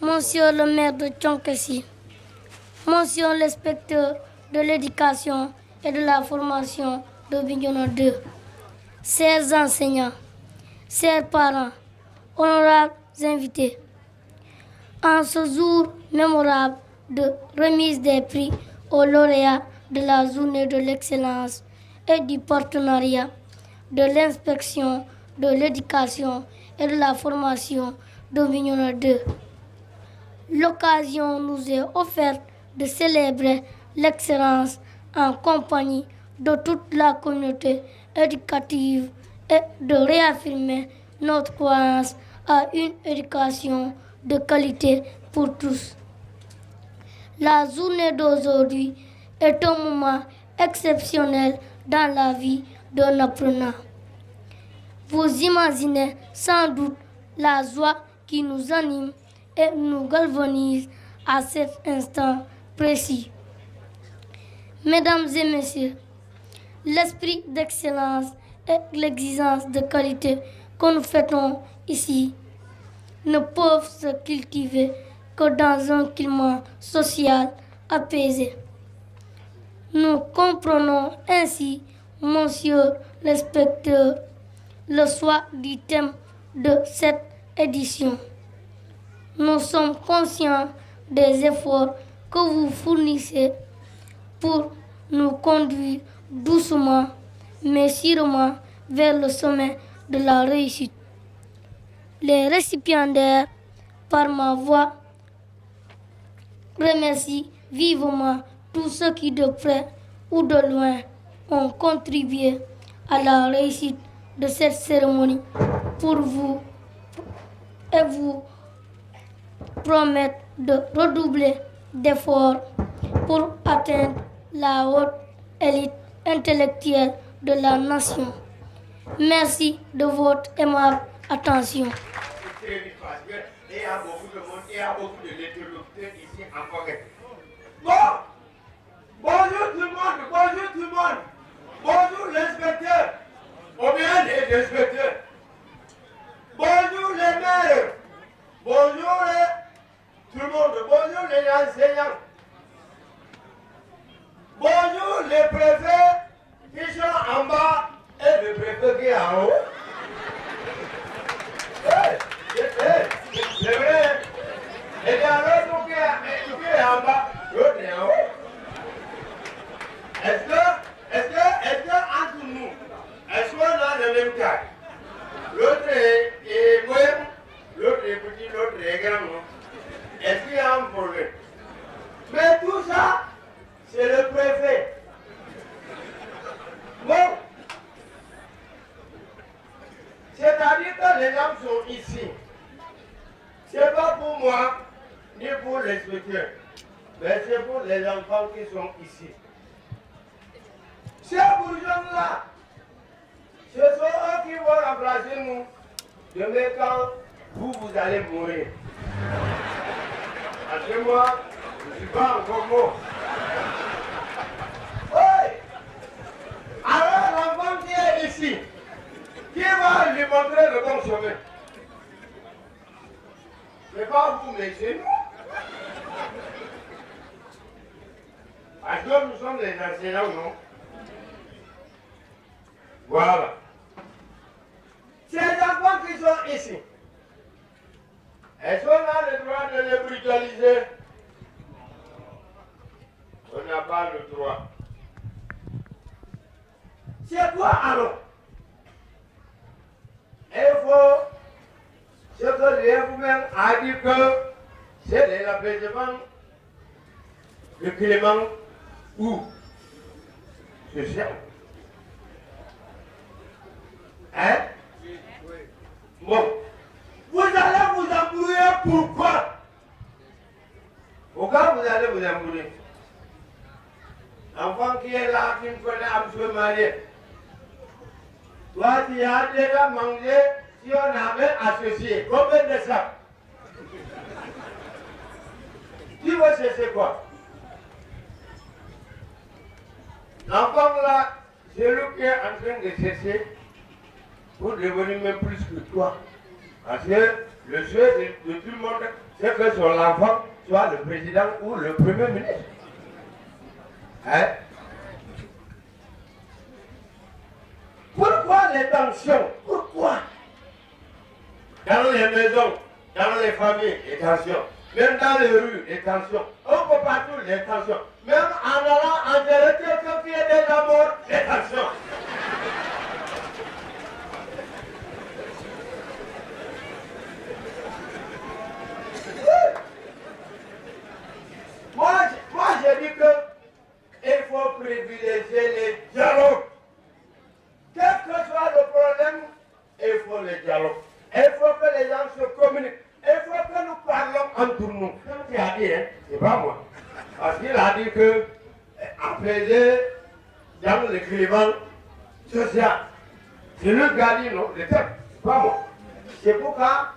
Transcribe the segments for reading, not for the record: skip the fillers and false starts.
Monsieur le maire de Tchonkessi, Monsieur l'inspecteur de l'éducation et de la formation de Bignona 2, chers enseignants, chers parents, honorables invités, en ce jour mémorable de remise des prix aux lauréats de la journée de l'excellence et du partenariat de l'inspection de l'éducation et de la formation de Bignona 2, l'occasion nous est offerte de célébrer l'excellence en compagnie de toute la communauté éducative et de réaffirmer notre croyance à une éducation de qualité pour tous. La journée d'aujourd'hui est un moment exceptionnel dans la vie d'un apprenant. Vous imaginez sans doute la joie qui nous anime et nous galvanise à cet instant précis. Mesdames et messieurs, l'esprit d'excellence et l'exigence de qualité que nous fêtons ici ne peuvent se cultiver que dans un climat social apaisé. Nous comprenons ainsi, monsieur l'inspecteur, le choix du thème de cette édition. Nous sommes conscients des efforts que vous fournissez pour nous conduire doucement mais sûrement vers le sommet de la réussite. Les récipiendaires, par ma voix, remercient vivement tous ceux qui de près ou de loin ont contribué à la réussite de cette cérémonie pour vous et vous promettent de redoubler d'efforts pour atteindre la haute élite intellectuelle de la nation. Merci de votre aimable attention. Il y a beaucoup de monde, il y a beaucoup de l'interlocuteur ici en Corée. Bon, bonjour tout le monde, bonjour tout le monde. Bonjour l'inspecteur, ou bien les inspecteurs. Bonjour les maires, bonjour tout le monde, bonjour les enseignants. Bonjour les préfets qui sont en bas et le préfet qui est en haut. C'est vrai. Et il y a l'autre qui est en bas, l'autre est en haut. Est-ce que entre nous, est-ce qu'on a le même taille? L'autre est moyen, l'autre est petit, l'autre est grand. Est-ce qu'il y a un problème? Mais tout ça, c'est le préfet. Bon. C'est-à-dire que les gens sont ici. Ce n'est pas pour moi, ni pour l'inspecteur, mais c'est pour les enfants qui sont ici. Ces bourgeons-là, ce sont eux qui vont remplacer nous demain quand vous allez mourir. Parce que moi, je ne suis pas encore mort. Oui! Alors l'enfant qui est ici, qui va lui montrer le bon chemin? Ce n'est pas vous, mais c'est nous. Parce que nous sommes les enseignants, non? Voilà. Ces enfants qui sont ici, est-ce qu'on a le droit de les brutaliser? On n'a pas le droit. C'est quoi alors? Il faut ce que Dieu vous-même a dit que c'est l'apaisement, le clément ou social. Hein? Bon. Vous allez vous embrouiller pourquoi? Pourquoi vous allez vous embrouiller? L'enfant qui est là, qui ne connaît absolument rien. Toi, tu as déjà mangé si on avait associé. Combien de ça? Tu veux chercher quoi? L'enfant là, c'est lui qui est en train de chercher pour devenir même plus que toi. Parce que le souhait de tout le monde, c'est que son enfant soit le président ou le premier ministre. Hein? Pourquoi les tensions? Pourquoi? Dans les maisons, dans les familles, les tensions. Même dans les rues, les tensions. On peut partout, les tensions. Même en allant enterrer quelqu'un qui est déjà mort, les tensions. Moi, j'ai dit qu'il faut privilégier les dialogues. Quel que soit le problème, il faut le dialogue. Il faut que les gens se communiquent. Il faut que nous parlons entre nous. Comme tu as dit, hein, c'est pas moi. Parce qu'il a dit que apaiser dans le climat social. C'est lui qui a dit non, le texte, c'est pas moi. C'est pourquoi,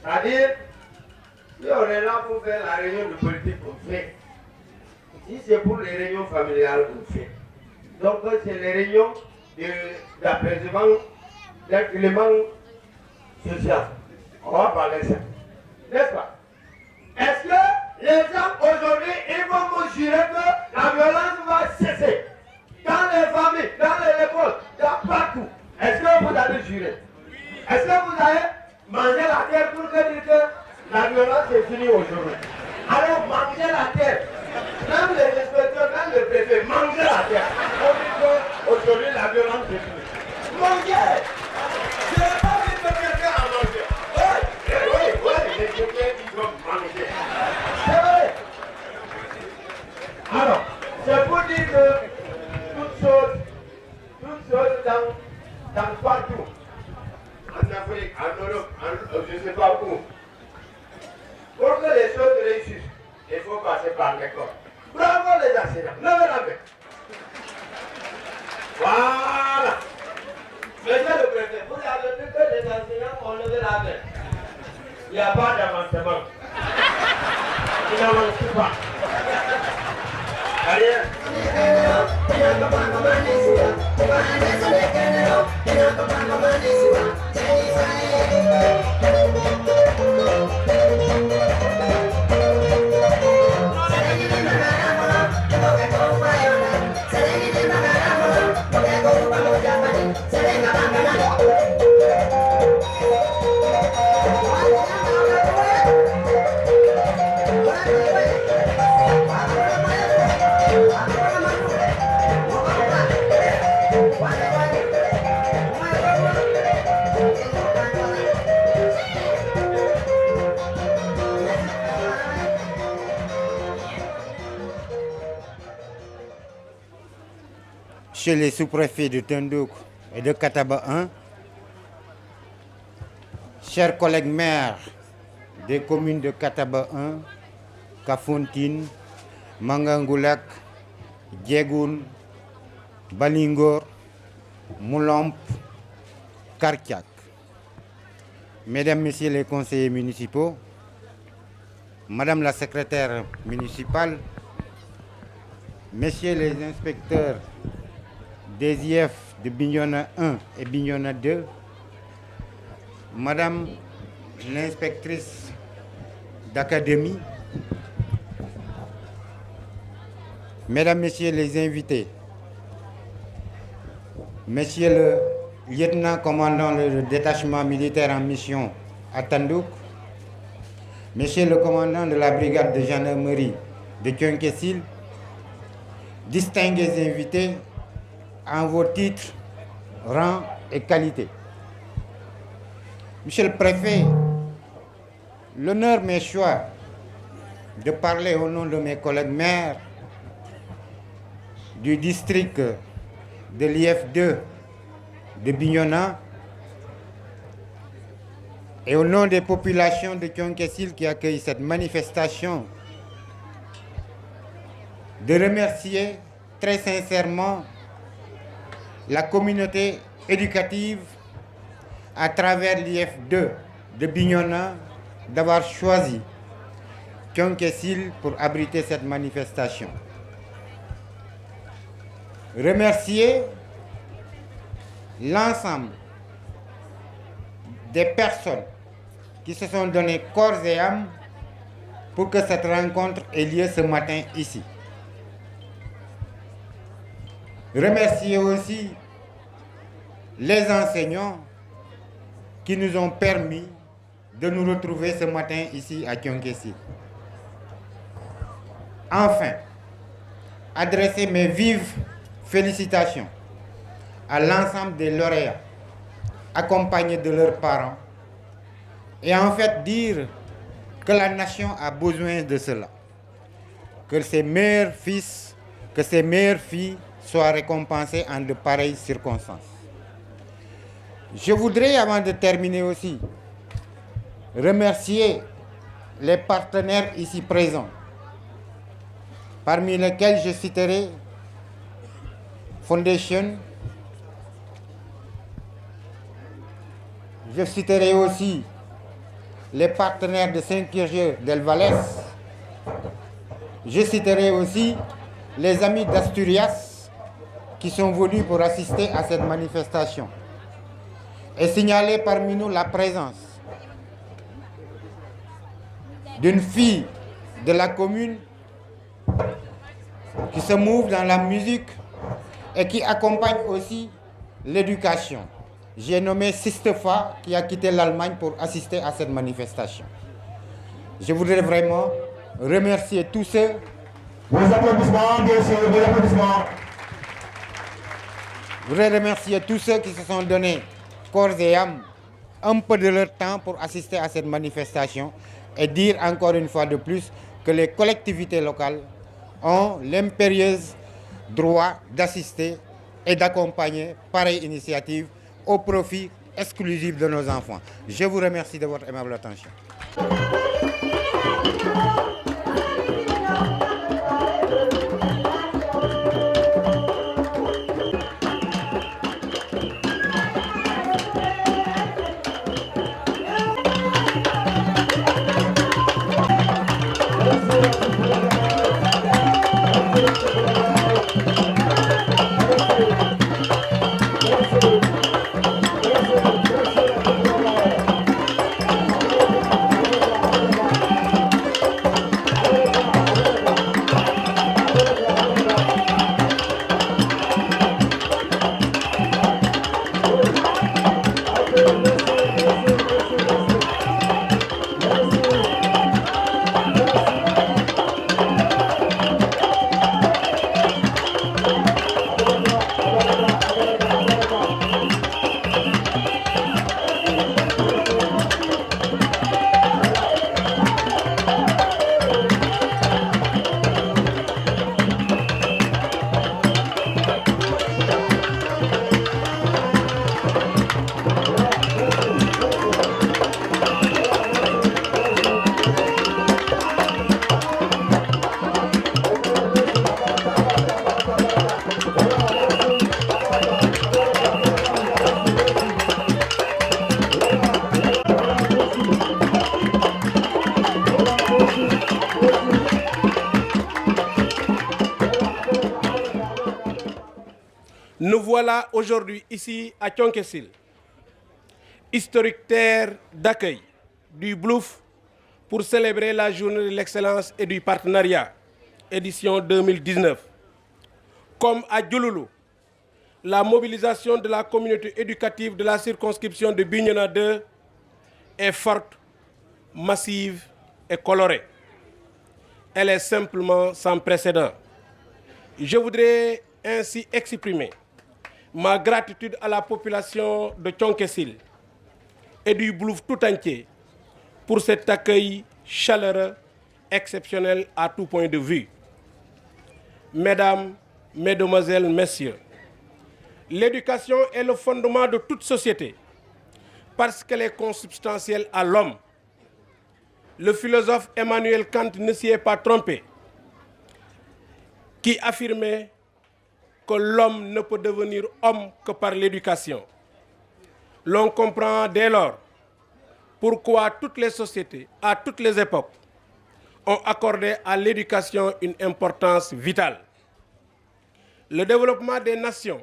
c'est-à-dire, si on est là pour faire la réunion de politique, on fait. Si c'est pour les réunions familiales, on fait. Donc c'est les réunions d'apaisement d'un climat social. On va parler de ça. N'est-ce pas? Est-ce que les gens aujourd'hui, ils vont me jurer que la violence va cesser? Dans les familles, dans les écoles, partout. Est-ce que vous allez jurer? Est-ce que vous allez manger la terre pour dire que la violence est finie aujourd'hui? Alors mangez la terre. Même les inspecteurs, même le préfet, mangez la terre. On dit qu'aujourd'hui la violence est finie. Mangez! Je n'ai pas envie de quelqu'un à manger. Oui, les Égyptiens, ils doivent manger. C'est vrai. Alors, c'est pour dire que toutes choses dans partout, en Afrique, en Europe, je ne sais pas où, pour que les choses réussissent, il faut passer par l'école. Bravo les enseignants, levez la main. Voilà. Monsieur le préfet, vous avez vu que les enseignants ont levé la main. Il n'y a pas d'avancement. Il n'avance pas. Chez les sous-préfets de Tindouk et de Kataba 1, chers collègues maires des communes de Kataba 1, Kafountine, Mangangoulak, Diegoun, Balingor, Moulamp, Kartiak, Mesdames, Messieurs les conseillers municipaux, Madame la secrétaire municipale, Messieurs les inspecteurs des IF de Bignona 1 et Bignona 2, Madame l'inspectrice d'académie, Mesdames, Messieurs les invités, Monsieur le lieutenant commandant le détachement militaire en mission à Tandouk, Monsieur le commandant de la brigade de gendarmerie de Thionke-Sil, distingués invités en vos titres, rangs et qualités. Monsieur le préfet, l'honneur m'est choix de parler au nom de mes collègues maires du district de l'IF2 de Bignona et au nom des populations de Thionck-Essyl qui accueillent cette manifestation, de remercier très sincèrement la communauté éducative à travers l'IF2 de Bignona d'avoir choisi Thionck-Essyl pour abriter cette manifestation. Remercier l'ensemble des personnes qui se sont donné corps et âme pour que cette rencontre ait lieu ce matin ici. Remercier aussi les enseignants qui nous ont permis de nous retrouver ce matin ici à Thionck-Essyl. Enfin, adresser mes vives félicitations à l'ensemble des lauréats, accompagnés de leurs parents, et en fait dire que la nation a besoin de cela, que ses meilleurs fils, que ses meilleures filles soient récompensés en de pareilles circonstances. Je voudrais, avant de terminer aussi, remercier les partenaires ici présents, parmi lesquels je citerai Foundation, je citerai aussi les partenaires de Saint-Kircheux d'El Valais, je citerai aussi les amis d'Asturias qui sont venus pour assister à cette manifestation et signaler parmi nous la présence d'une fille de la commune qui se mouve dans la musique et qui accompagne aussi l'éducation. J'ai nommé Sistefa qui a quitté l'Allemagne pour assister à cette manifestation. Je voudrais vraiment remercier tous ceux. Vos applaudissements, bien sûr, vos applaudissements. Je voudrais remercier tous ceux qui se sont donnés corps et âme un peu de leur temps pour assister à cette manifestation et dire encore une fois de plus que les collectivités locales ont l'impérieux droit d'assister et d'accompagner pareille initiative au profit exclusif de nos enfants. Je vous remercie de votre aimable attention. Nous voilà aujourd'hui ici à Thionck-Essyl, historique terre d'accueil du Blouf pour célébrer la journée de l'excellence et du partenariat, édition 2019. Comme à Diouloulou, la mobilisation de la communauté éducative de la circonscription de Bignona 2 est forte, massive et colorée. Elle est simplement sans précédent. Je voudrais ainsi exprimer ma gratitude à la population de Thionck-Essyl et du Blouf tout entier pour cet accueil chaleureux, exceptionnel à tout point de vue. Mesdames, Mesdemoiselles, Messieurs, l'éducation est le fondement de toute société. parce qu'elle est consubstantielle à l'homme. Le philosophe Emmanuel Kant ne s'y est pas trompé, qui affirmait que l'homme ne peut devenir homme que par l'éducation. L'on comprend dès lors pourquoi toutes les sociétés, à toutes les époques, ont accordé à l'éducation une importance vitale. Le développement des nations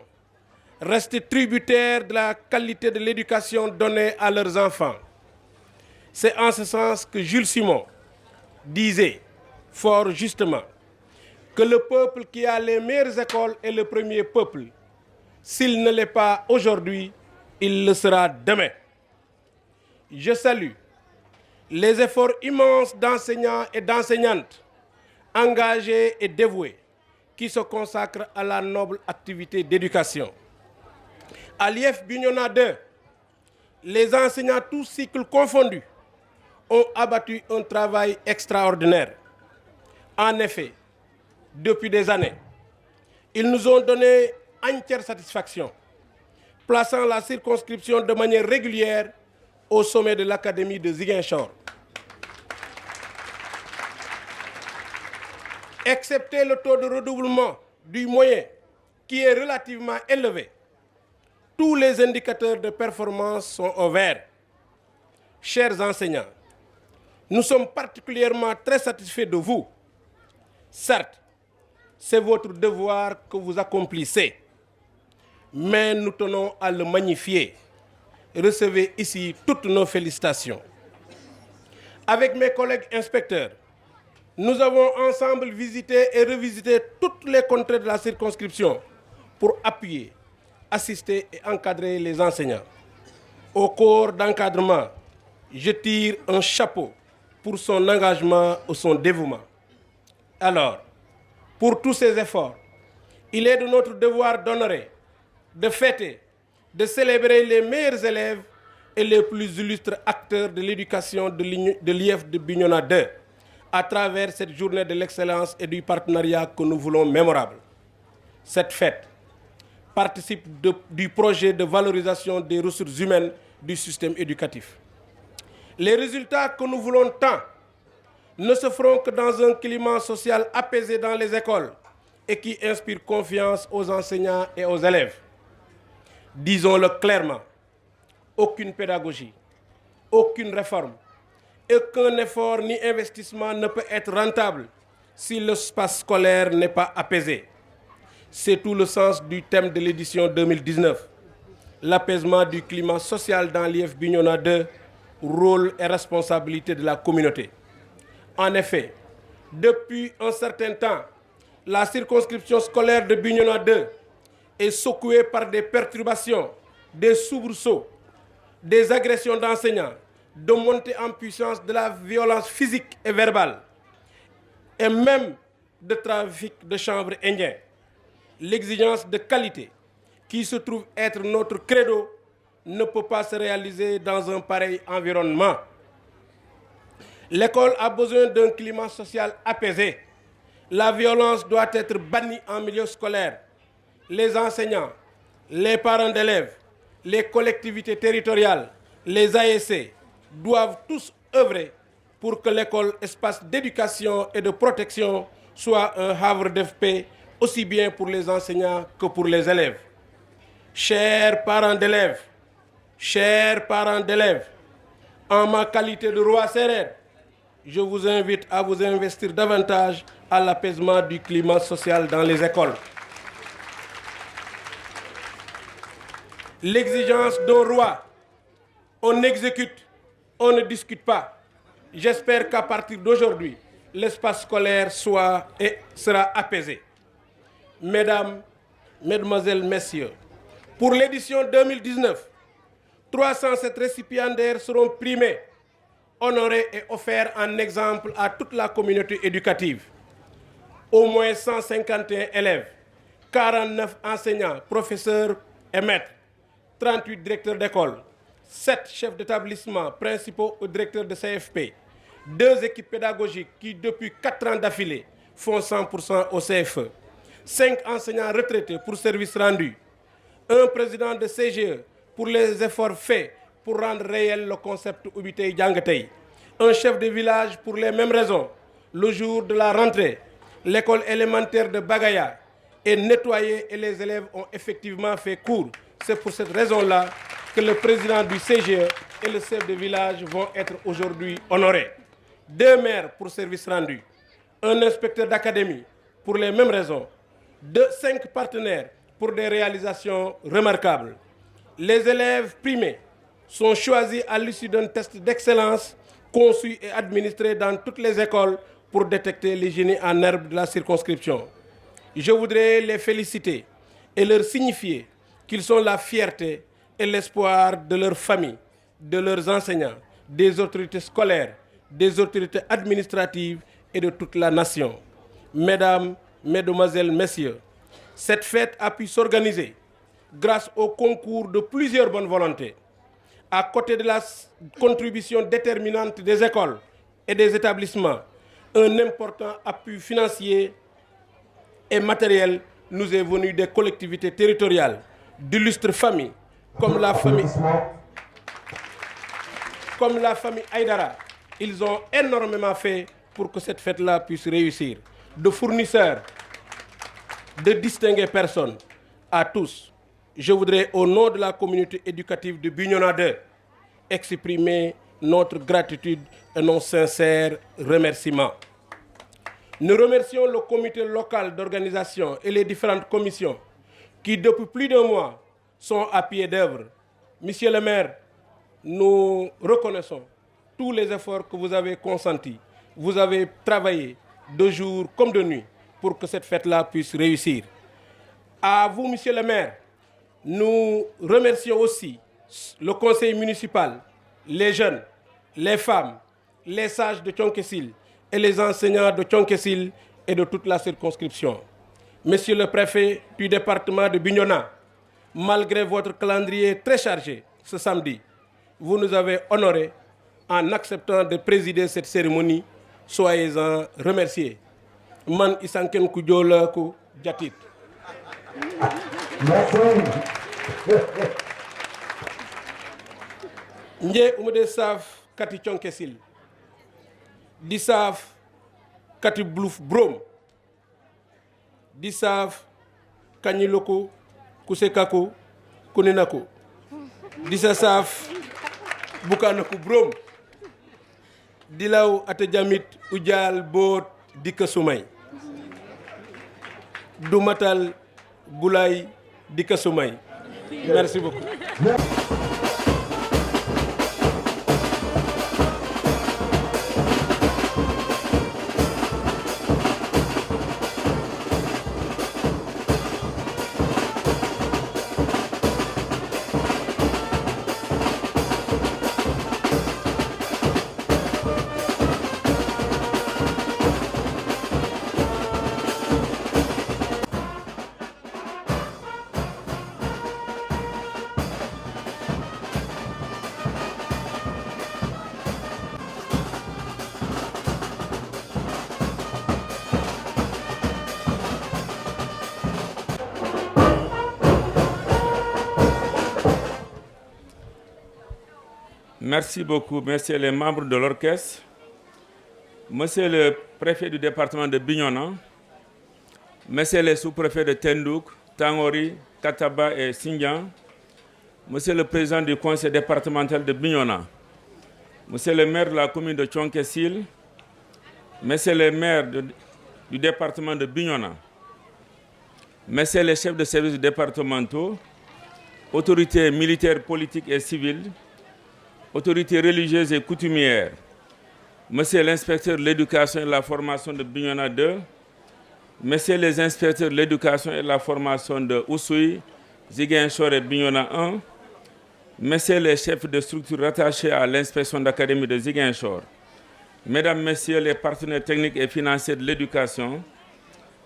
reste tributaire de la qualité de l'éducation donnée à leurs enfants. C'est en ce sens que Jules Simon disait fort justement que le peuple qui a les meilleures écoles est le premier peuple. S'il ne l'est pas aujourd'hui, il le sera demain. Je salue les efforts immenses d'enseignants et d'enseignantes engagés et dévoués qui se consacrent à la noble activité d'éducation. À l'IEF Bignona 2, les enseignants tous cycles confondus ont abattu un travail extraordinaire. En effet, depuis des années, ils nous ont donné entière satisfaction, plaçant la circonscription de manière régulière au sommet de l'Académie de Ziguinchor. Excepté le taux de redoublement du moyen qui est relativement élevé, tous les indicateurs de performance sont au vert. Chers enseignants, nous sommes particulièrement très satisfaits de vous. Certes, c'est votre devoir que vous accomplissez, mais nous tenons à le magnifier. Recevez ici toutes nos félicitations. Avec mes collègues inspecteurs, nous avons ensemble visité et revisité toutes les contrées de la circonscription pour appuyer, assister et encadrer les enseignants. Au corps d'encadrement, je tire un chapeau pour son engagement ou son dévouement. Alors, pour tous ces efforts, il est de notre devoir d'honorer, de fêter, de célébrer les meilleurs élèves et les plus illustres acteurs de l'éducation de l'IEF de Bignona 2 à travers cette journée de l'excellence et du partenariat que nous voulons mémorable. Cette fête participe du projet de valorisation des ressources humaines du système éducatif. Les résultats que nous voulons tant ne se feront que dans un climat social apaisé dans les écoles et qui inspire confiance aux enseignants et aux élèves. Disons-le clairement, aucune pédagogie, aucune réforme, aucun effort ni investissement ne peut être rentable si l'espace scolaire n'est pas apaisé. C'est tout le sens du thème de l'édition 2019, l'apaisement du climat social dans l'IEF Bignona 2, rôle et responsabilité de la communauté. En effet, depuis un certain temps, la circonscription scolaire de Bignona 2 est secouée par des perturbations, des soubresauts, des agressions d'enseignants, de montée en puissance de la violence physique et verbale, et même de trafic de chanvre indien. L'exigence de qualité, qui se trouve être notre credo, ne peut pas se réaliser dans un pareil environnement. L'école a besoin d'un climat social apaisé. La violence doit être bannie en milieu scolaire. Les enseignants, les parents d'élèves, les collectivités territoriales, les ASC doivent tous œuvrer pour que l'école, espace d'éducation et de protection, soit un havre de paix aussi bien pour les enseignants que pour les élèves. Chers parents d'élèves, en ma qualité de roi sérère, je vous invite à vous investir davantage à l'apaisement du climat social dans les écoles. L'exigence d'un roi, on exécute, on ne discute pas. J'espère qu'à partir d'aujourd'hui, l'espace scolaire sera apaisé. Mesdames, Mesdemoiselles, Messieurs, pour l'édition 2019, 307 récipiendaires seront primés, honorés et offerts en exemple à toute la communauté éducative. Au moins 151 élèves, 49 enseignants, professeurs et maîtres, 38 directeurs d'école, 7 chefs d'établissement principaux ou directeurs de CFP, 2 équipes pédagogiques qui depuis 4 ans d'affilée font 100% au CFE, 5 enseignants retraités pour service rendu, un président de CGE pour les efforts faits pour rendre réel le concept Ubitey Jangatey. Un chef de village pour les mêmes raisons. Le jour de la rentrée, l'école élémentaire de Bagaya est nettoyée et les élèves ont effectivement fait cours. C'est pour cette raison-là que le président du CGE et le chef de village vont être aujourd'hui honorés. 2 maires pour service rendu, un inspecteur d'académie pour les mêmes raisons, 5 partenaires pour des réalisations remarquables. Les élèves primés sont choisis à l'issue d'un test d'excellence conçu et administré dans toutes les écoles pour détecter les génies en herbe de la circonscription. Je voudrais les féliciter et leur signifier qu'ils sont la fierté et l'espoir de leurs familles, de leurs enseignants, des autorités scolaires, des autorités administratives et de toute la nation. Mesdames, Mesdemoiselles, Messieurs, cette fête a pu s'organiser grâce au concours de plusieurs bonnes volontés. À côté de la contribution déterminante des écoles et des établissements, un important appui financier et matériel nous est venu des collectivités territoriales, d'illustres familles, comme la famille Aïdara. Ils ont énormément fait pour que cette fête-là puisse réussir. De fournisseurs, de distinguées personnes, à tous, je voudrais, au nom de la communauté éducative de Bignona 2, exprimer notre gratitude et nos sincères remerciements. Nous remercions le comité local d'organisation et les différentes commissions qui, depuis plus d'un mois, sont à pied d'œuvre. Monsieur le maire, nous reconnaissons tous les efforts que vous avez consentis. Vous avez travaillé de jour comme de nuit pour que cette fête-là puisse réussir. À vous, monsieur le maire, nous remercions aussi le conseil municipal, les jeunes, les femmes, les sages de Thionkessil et les enseignants de Thionkessil et de toute la circonscription. Monsieur le préfet du département de Bignona, malgré votre calendrier très chargé ce samedi, vous nous avez honorés en acceptant de présider cette cérémonie. Soyez-en remerciés. Man isanken ku jola ku jatit. Nje umude saf kati Thionkessil. Di saf kati Bluff Brom. Di saf kanyiloko kusekako kuninako. Di saf bukanaku Brom. Dilaw ate jamit ujal bot dika sumay. Dumatal gulay dika sumay. Merci beaucoup. Merci beaucoup, messieurs les membres de l'orchestre, monsieur le préfet du département de Bignona, messieurs les sous-préfets de Tendouk, Tangori, Kataba et Sindian, monsieur le président du conseil départemental de Bignona, monsieur le maire de la commune de Thionkessil, messieurs les maires du département de Bignona, messieurs les chefs de services départementaux, autorités militaires, politiques et civiles, autorités religieuses et coutumières, monsieur l'inspecteur de l'éducation et de la formation de Bignona 2, messieurs les inspecteurs de l'éducation et de la formation de Oussouye, Ziguinchor et Bignona 1, messieurs les chefs de structures rattachés à l'inspection d'académie de Ziguinchor, mesdames, messieurs les partenaires techniques et financiers de l'éducation,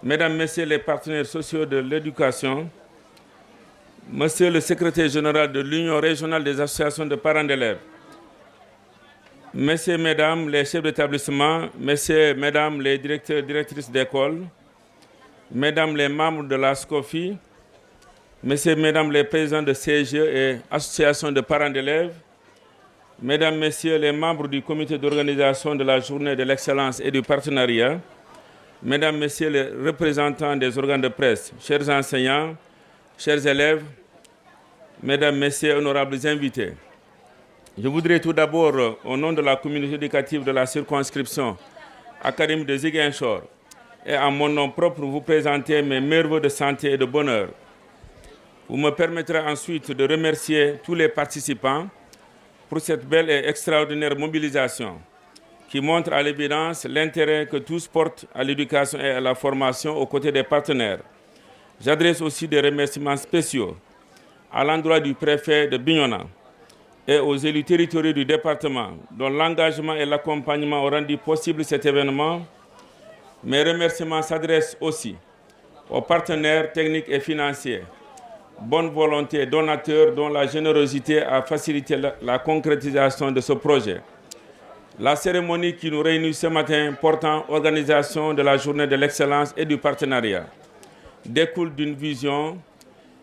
mesdames, messieurs les partenaires sociaux de l'éducation, monsieur le secrétaire général de l'Union régionale des associations de parents d'élèves, messieurs, mesdames, les chefs d'établissement, messieurs, mesdames, les directeurs et directrices d'école, mesdames, les membres de la SCOFI, messieurs, mesdames, les présidents de CGE et associations de parents d'élèves, Mesdames, Messieurs les membres du comité d'organisation de la Journée de l'excellence et du partenariat, Mesdames, Messieurs les représentants des organes de presse, chers enseignants, chers élèves, Mesdames, Messieurs, honorables invités, je voudrais tout d'abord, au nom de la communauté éducative de la circonscription Académie de Ziguinchor et en mon nom propre, vous présenter mes meilleurs vœux de santé et de bonheur. Vous me permettrez ensuite de remercier tous les participants pour cette belle et extraordinaire mobilisation qui montre à l'évidence l'intérêt que tous portent à l'éducation et à la formation aux côtés des partenaires. J'adresse aussi des remerciements spéciaux à l'endroit du préfet de Bignona et aux élus territoriaux du département dont l'engagement et l'accompagnement ont rendu possible cet événement. Mes remerciements s'adressent aussi aux partenaires techniques et financiers, bonne volonté donateurs dont la générosité a facilité la concrétisation de ce projet. La cérémonie qui nous réunit ce matin portant organisation de la Journée de l'excellence et du partenariat découle d'une vision,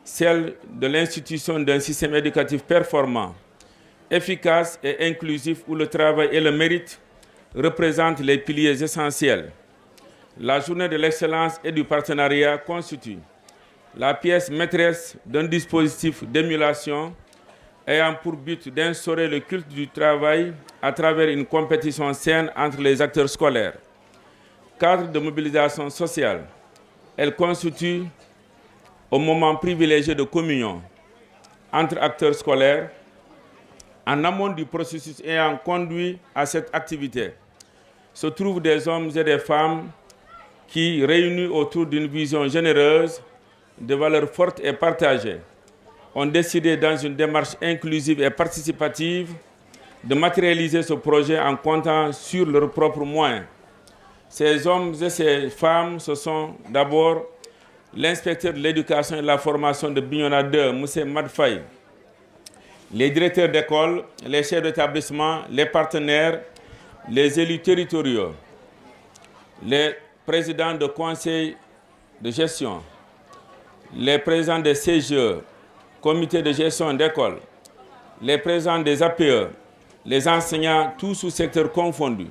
celle de l'institution d'un système éducatif performant, efficace et inclusif où le travail et le mérite représentent les piliers essentiels. La Journée de l'excellence et du partenariat constitue la pièce maîtresse d'un dispositif d'émulation ayant pour but d'instaurer le culte du travail à travers une compétition saine entre les acteurs scolaires. Cadre de mobilisation sociale, elle constitue un moment privilégié de communion entre acteurs scolaires en amont du processus ayant conduit à cette activité. Se trouvent des hommes et des femmes qui, réunis autour d'une vision généreuse, de valeurs fortes et partagées, ont décidé dans une démarche inclusive et participative de matérialiser ce projet en comptant sur leurs propres moyens. Ces hommes et ces femmes, ce sont d'abord l'inspecteur de l'éducation et de la formation de Bignona 2, M. Madfaye, les directeurs d'école, les chefs d'établissement, les partenaires, les élus territoriaux, les présidents de conseils de gestion, les présidents des CGE, comités de gestion d'école, les présidents des APE, les enseignants, tous sous secteurs confondus.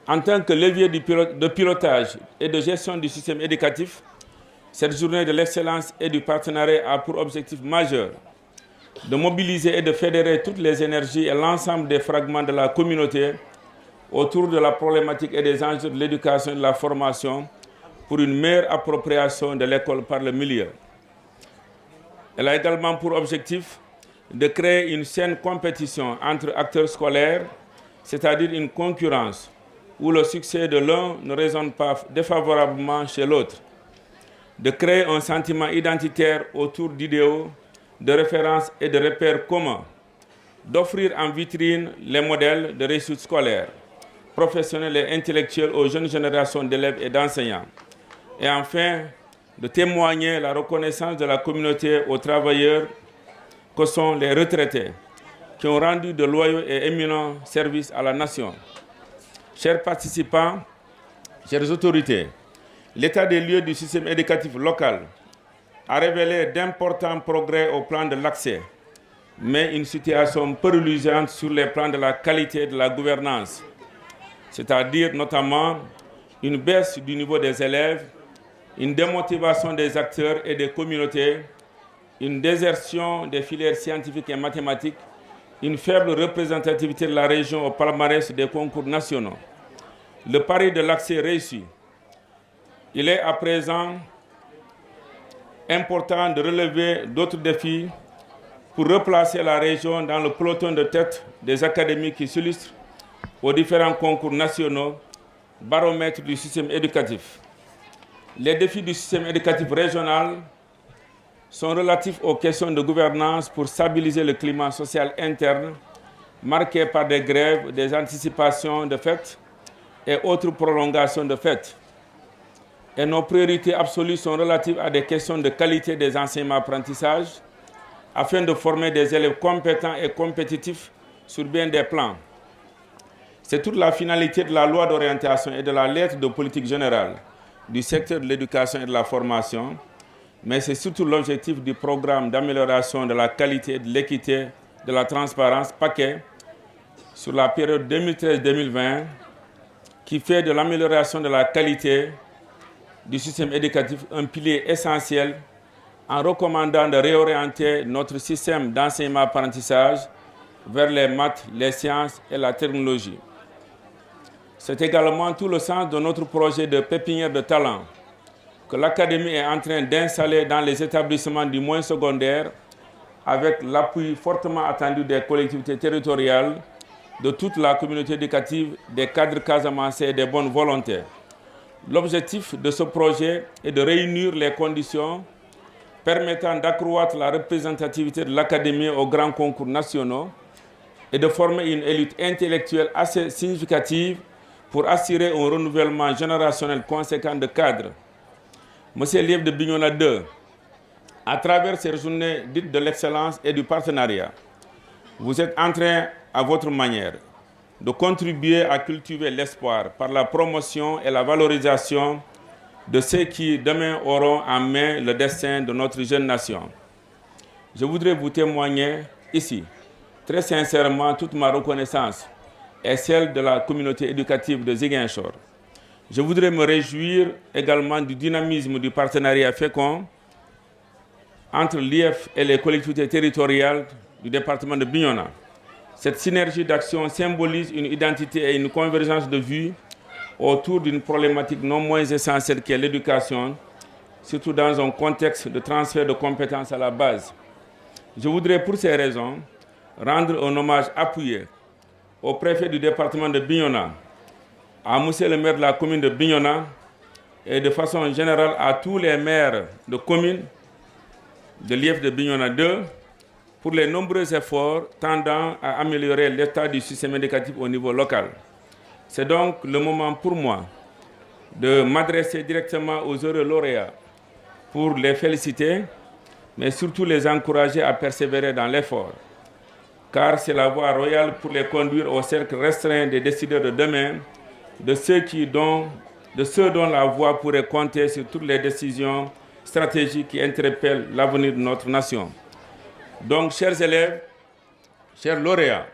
En tant que levier de pilotage et de gestion du système éducatif, cette journée de l'excellence et du partenariat a pour objectif majeur de mobiliser et de fédérer toutes les énergies et l'ensemble des fragments de la communauté autour de la problématique et des enjeux de l'éducation et de la formation pour une meilleure appropriation de l'école par le milieu. Elle a également pour objectif de créer une saine compétition entre acteurs scolaires, c'est-à-dire une concurrence où le succès de l'un ne résonne pas défavorablement chez l'autre, de créer un sentiment identitaire autour d'idéaux, de références et de repères communs, d'offrir en vitrine les modèles de réussite scolaire, professionnels et intellectuels aux jeunes générations d'élèves et d'enseignants, et enfin de témoigner la reconnaissance de la communauté aux travailleurs que sont les retraités, qui ont rendu de loyaux et éminents services à la nation. Chers participants, chères autorités, l'état des lieux du système éducatif local a révélé d'importants progrès au plan de l'accès, mais une situation peu reluisante sur les plans de la qualité de la gouvernance, c'est-à-dire notamment une baisse du niveau des élèves, une démotivation des acteurs et des communautés, une désertion des filières scientifiques et mathématiques, une faible représentativité de la région au palmarès des concours nationaux. Le pari de l'accès réussi. Il est à présent important de relever d'autres défis pour replacer la région dans le peloton de tête des académies qui s'illustrent aux différents concours nationaux, baromètre du système éducatif. Les défis du système éducatif régional sont relatifs aux questions de gouvernance pour stabiliser le climat social interne, marqué par des grèves, des anticipations de fêtes et autres prolongations de fêtes. Et nos priorités absolues sont relatives à des questions de qualité des enseignements-apprentissages, afin de former des élèves compétents et compétitifs sur bien des plans. C'est toute la finalité de la loi d'orientation et de la lettre de politique générale du secteur de l'éducation et de la formation, mais c'est surtout l'objectif du programme d'amélioration de la qualité, de l'équité, de la transparence, paquet, sur la période 2013-2020 qui fait de l'amélioration de la qualité du système éducatif un pilier essentiel en recommandant de réorienter notre système d'enseignement-apprentissage vers les maths, les sciences et la technologie. C'est également tout le sens de notre projet de pépinière de talent que l'Académie est en train d'installer dans les établissements du moyen secondaire avec l'appui fortement attendu des collectivités territoriales, de toute la communauté éducative, des cadres casamancés et des bonnes volontés. L'objectif de ce projet est de réunir les conditions permettant d'accroître la représentativité de l'Académie aux grands concours nationaux et de former une élite intellectuelle assez significative pour assurer un renouvellement générationnel conséquent de cadres. Monsieur Lief de Bignona 2, à travers ces journées dites de l'excellence et du partenariat, vous êtes en train, à votre manière, de contribuer à cultiver l'espoir par la promotion et la valorisation de ceux qui, demain, auront en main le destin de notre jeune nation. Je voudrais vous témoigner ici, très sincèrement, toute ma reconnaissance et celle de la communauté éducative de Ziguinchor. Je voudrais me réjouir également du dynamisme du partenariat fécond entre l'IEF et les collectivités territoriales du département de Bignona. Cette synergie d'action symbolise une identité et une convergence de vues autour d'une problématique non moins essentielle qu'est l'éducation, surtout dans un contexte de transfert de compétences à la base. Je voudrais pour ces raisons rendre un hommage appuyé au préfet du département de Bignona, à monsieur le maire de la commune de Bignona et de façon générale à tous les maires de communes de l'IEF de Bignona 2 pour les nombreux efforts tendant à améliorer l'état du système éducatif au niveau local. C'est donc le moment pour moi de m'adresser directement aux heureux lauréats pour les féliciter, mais surtout les encourager à persévérer dans l'effort, car c'est la voie royale pour les conduire au cercle restreint des décideurs de demain, de ceux dont la voix pourrait compter sur toutes les décisions stratégiques qui interpellent l'avenir de notre nation. Donc, chers élèves, chers lauréats,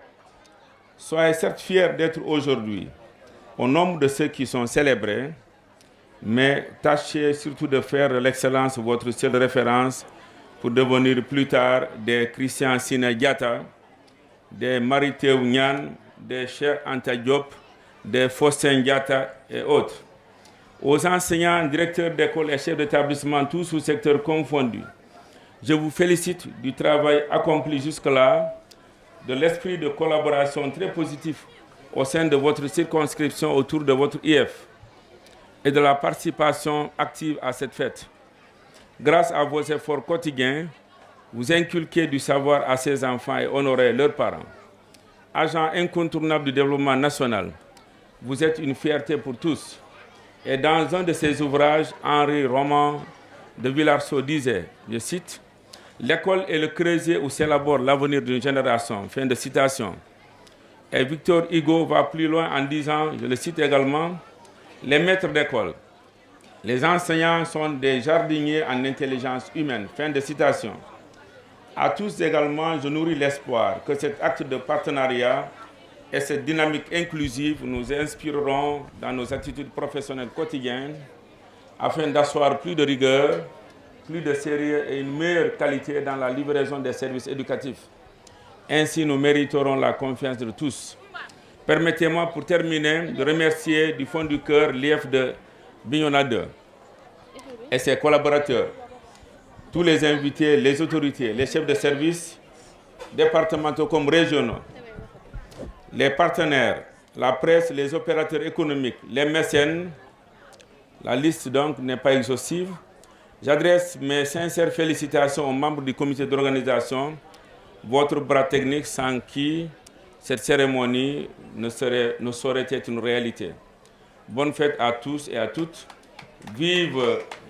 soyez certes fiers d'être aujourd'hui au nombre de ceux qui sont célébrés, mais tâchez surtout de faire de l'excellence votre seule référence pour devenir plus tard des Christian Sine Diatta, des Marie-Théou Niane, des Cheikh Anta Diop, des Faustin Diatta et autres. Aux enseignants, directeurs d'école et chefs d'établissement, tous sous-secteurs confondus, je vous félicite du travail accompli jusque-là, de l'esprit de collaboration très positif au sein de votre circonscription autour de votre IF et de la participation active à cette fête. Grâce à vos efforts quotidiens, vous inculquez du savoir à ces enfants et honorez leurs parents. Agent incontournable du développement national, vous êtes une fierté pour tous. Et dans un de ses ouvrages, Henri Roman de Villarceau disait, je cite, « L'école est le creuset où s'élabore l'avenir d'une génération ». Fin de citation. Et Victor Hugo va plus loin en disant, je le cite également, « Les maîtres d'école, les enseignants sont des jardiniers en intelligence humaine ». Fin de citation. À tous également, je nourris l'espoir que cet acte de partenariat et cette dynamique inclusive nous inspireront dans nos attitudes professionnelles quotidiennes afin d'asseoir plus de rigueur, plus de sérieux et une meilleure qualité dans la livraison des services éducatifs. Ainsi, nous mériterons la confiance de tous. Permettez-moi pour terminer de remercier du fond du cœur l'IEF de Bignona 2 et ses collaborateurs, tous les invités, les autorités, les chefs de service, départementaux comme régionaux, les partenaires, la presse, les opérateurs économiques, les mécènes. La liste donc n'est pas exhaustive. J'adresse mes sincères félicitations aux membres du comité d'organisation, votre bras technique sans qui cette cérémonie ne saurait être une réalité. Bonne fête à tous et à toutes. Vive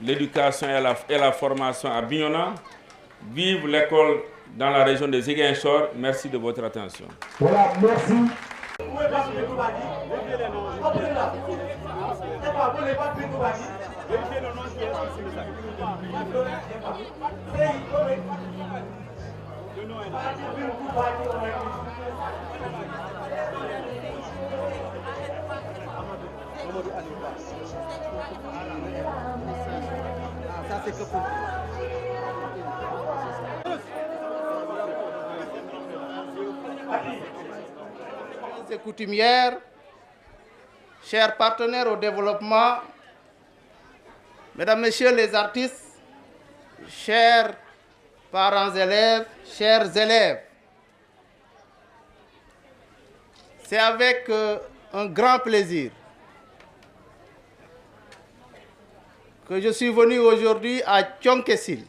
l'éducation et la formation à Bignona. Vive l'école dans la région de Ziguinchor. Merci de votre attention. Voilà, merci. Le nom est Et coutumières, chers partenaires au développement, mesdames, messieurs les artistes, chers parents élèves, chers élèves, c'est avec un grand plaisir que je suis venu aujourd'hui à Thionck-Essyl,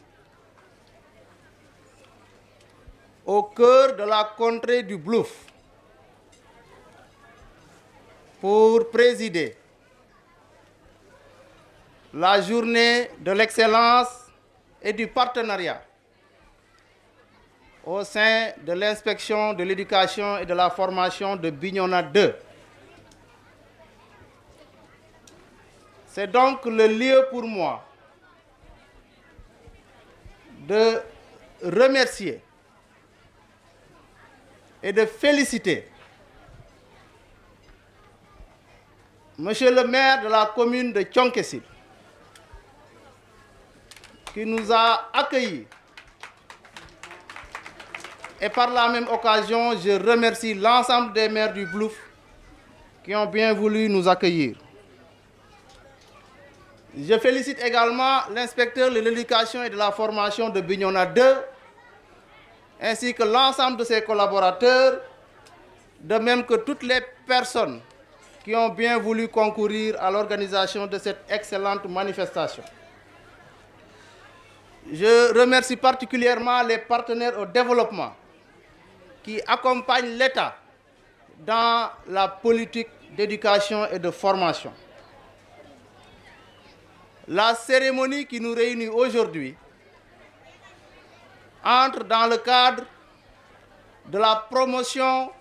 au cœur de la contrée du Blouf, pour présider la journée de l'excellence et du partenariat au sein de l'inspection de l'éducation et de la formation de Bignona 2. C'est donc le lieu pour moi de remercier et de féliciter Monsieur le maire de la commune de Thionck-Essyl, qui nous a accueillis. Et par la même occasion, je remercie l'ensemble des maires du Blouf qui ont bien voulu nous accueillir. Je félicite également l'inspecteur de l'éducation et de la formation de Bignona 2, ainsi que l'ensemble de ses collaborateurs, de même que toutes les personnes qui ont bien voulu concourir à l'organisation de cette excellente manifestation. Je remercie particulièrement les partenaires au développement qui accompagnent l'État dans la politique d'éducation et de formation. La cérémonie qui nous réunit aujourd'hui entre dans le cadre de la promotion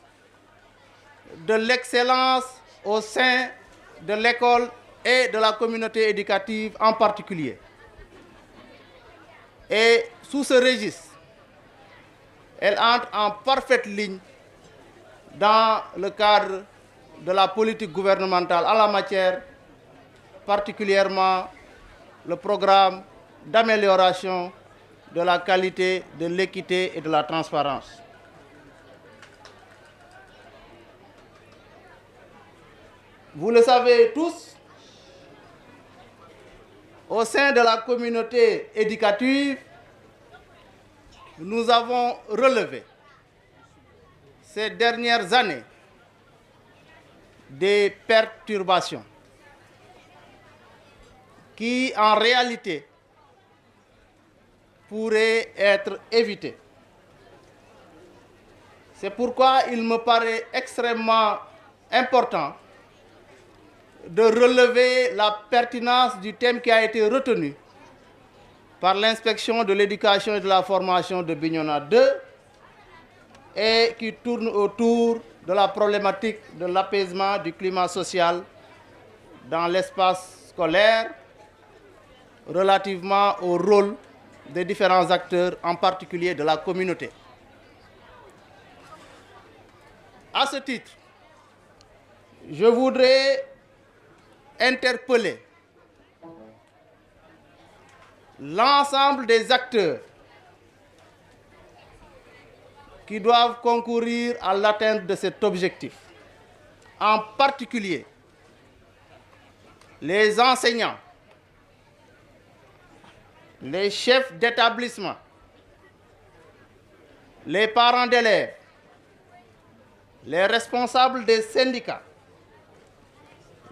de l'excellence au sein de l'école et de la communauté éducative en particulier. Et sous ce registre, elle entre en parfaite ligne dans le cadre de la politique gouvernementale en la matière, particulièrement le programme d'amélioration de la qualité, de l'équité et de la transparence. Vous le savez tous, au sein de la communauté éducative, nous avons relevé ces dernières années des perturbations qui, en réalité, pourraient être évitées. C'est pourquoi il me paraît extrêmement important de relever la pertinence du thème qui a été retenu par l'inspection de l'éducation et de la formation de Bignona 2 et qui tourne autour de la problématique de l'apaisement du climat social dans l'espace scolaire relativement au rôle des différents acteurs, en particulier de la communauté. À ce titre, je voudrais interpeller l'ensemble des acteurs qui doivent concourir à l'atteinte de cet objectif, en particulier les enseignants, les chefs d'établissement, les parents d'élèves, les responsables des syndicats,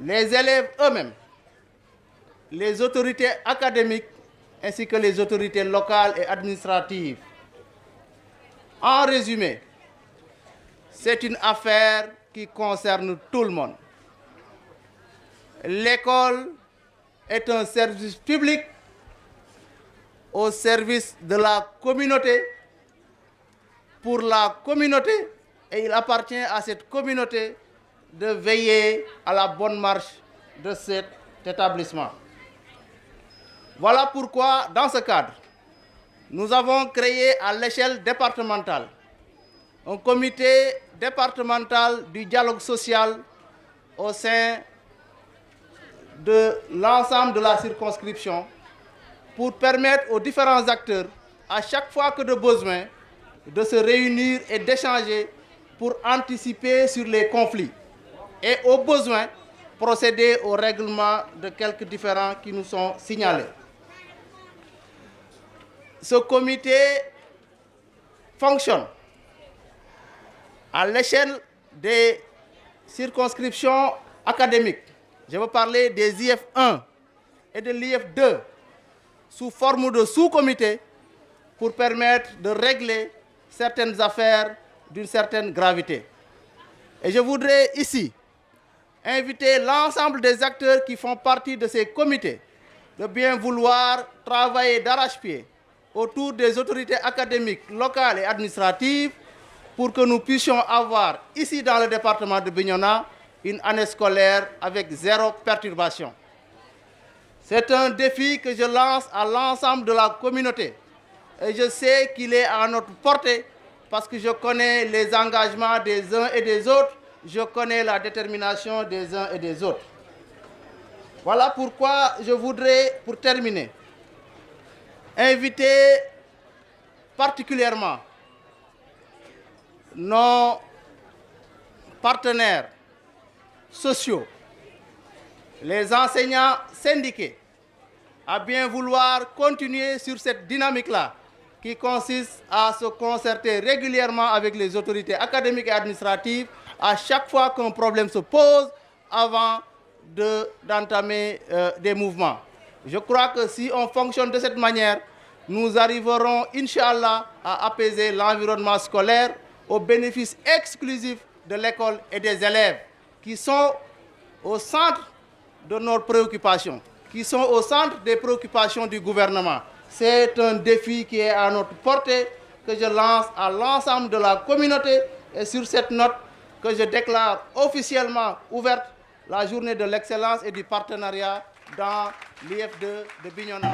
les élèves eux-mêmes, les autorités académiques ainsi que les autorités locales et administratives. En résumé, c'est une affaire qui concerne tout le monde. L'école est un service public au service de la communauté, pour la communauté, et il appartient à cette communauté de veiller à la bonne marche de cet établissement. Voilà pourquoi, dans ce cadre, nous avons créé à l'échelle départementale un comité départemental du dialogue social au sein de l'ensemble de la circonscription pour permettre aux différents acteurs, à chaque fois que de besoin, de se réunir et d'échanger pour anticiper sur les conflits et au besoin procéder au règlement de quelques différends qui nous sont signalés. Ce comité fonctionne à l'échelle des circonscriptions académiques. Je veux parler des IF1 et de l'IF2 sous forme de sous-comités pour permettre de régler certaines affaires d'une certaine gravité. Et je voudrais ici inviter l'ensemble des acteurs qui font partie de ces comités de bien vouloir travailler d'arrache-pied autour des autorités académiques, locales et administratives pour que nous puissions avoir ici dans le département de Bignona une année scolaire avec 0 perturbation. C'est un défi que je lance à l'ensemble de la communauté et je sais qu'il est à notre portée parce que je connais les engagements des uns et des autres, je connais la détermination des uns et des autres. Voilà pourquoi je voudrais, pour terminer, inviter particulièrement nos partenaires sociaux, les enseignants syndiqués, à bien vouloir continuer sur cette dynamique-là qui consiste à se concerter régulièrement avec les autorités académiques et administratives à chaque fois qu'un problème se pose avant d'entamer des mouvements. Je crois que si on fonctionne de cette manière, nous arriverons, Inch'Allah, à apaiser l'environnement scolaire au bénéfice exclusif de l'école et des élèves qui sont au centre de nos préoccupations, qui sont au centre des préoccupations du gouvernement. C'est un défi qui est à notre portée, que je lance à l'ensemble de la communauté. Et sur cette note, que je déclare officiellement ouverte la journée de l'excellence et du partenariat dans l'IF2 de Bignona.